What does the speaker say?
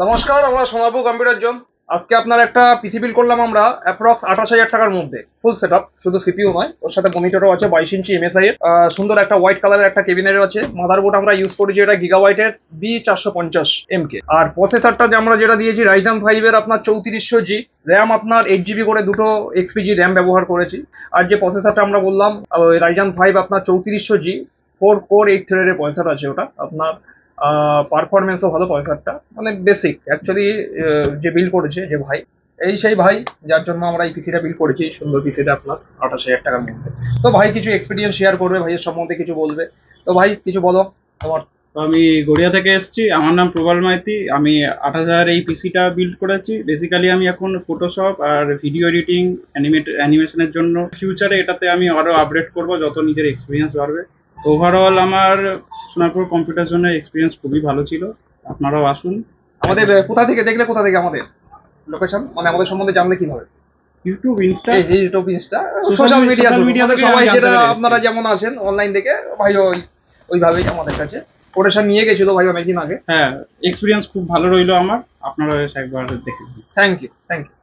নমস্কার, আমরা Sonarpur computer zone. আজকে আপনার একটা পিসি বিল করলাম আমরা অ্যাপ্রক্স 28,000 টাকার মধ্যে। ফুল সেট আপ, শুধু সিপিইউ নয়, ওর সাথে মনিটরও আছে 22 ইঞ্চি এমএসআই এর। সুন্দর একটা হোয়াইট কালারের একটা কেবিনেট আছে। মাদারবোর্ড আমরা ইউজ করেছি এটা গিগাবাইটের B450MK। আর প্রসেসরটা আমরা যেটা দিয়েছি রাইজেন 5 এর আপনার 3400G, র্যাম আপনার 8GB করে দুটো XPG র্যাম ব্যবহার করেছি। আর যে প্রসেসরটা আমরা বললাম রাইজেন 5 আপনার 3400G 4 কোর 8 থ্রেডের প্রসেসর আছে ওটা আপনার। পারফরমেন্সও ভালো প্রসেসরটা, মানে বেসিক অ্যাকচুয়ালি যে বিল্ড করেছে যে ভাই, এই সেই ভাই যার জন্য আমরা এই পিসিটা বিল্ড করেছি। সুন্দর পিসিটা আপনার 28,000 টাকার মধ্যে। তো ভাই কিছু এক্সপিরিয়েন্স শেয়ার করবে, ভাইয়ের সম্বন্ধে কিছু বলবে। তো ভাই কিছু বলো তোমার। তো আমি গড়িয়া থেকে এসেছি, আমার নাম প্রবাল মাইতি। আমি 8,000 এই পিসিটা বিল্ড করেছি। বেসিক্যালি আমি এখন ফটোশপ আর ভিডিও এডিটিং, অ্যানিমেশনের জন্য ফিউচারে এটাতে আমি আরো আপডেট করব যত নিজের এক্সপিরিয়েন্স বাড়বে। ওভারঅল আমার সোনারপুর কম্পিউটার জোনের এক্সপিরিয়েন্স খুবই ভালো ছিল। আপনারাও আসুন। আমাদের কোথা থেকে দেখলে, কোথা থেকে আমাদের লোকেশন, মানে আমাদের সম্বন্ধে জানলে কিভাবে? YouTube, Insta, YouTube, Insta, social media থেকে সবাই আমি যেটা জানতে পেরেছি। আপনারা যেমন আছেন অনলাইন থেকে, ভাই ওইভাবেই আমাদের কাছে কোটেশন নিয়ে গেছিল ভাই অনেকদিন আগে। হ্যাঁ, এক্সপিরিয়েন্স খুব ভালো রইলো আমার। আপনারা এসে একবার দেখে নিন। Thank you, thank you.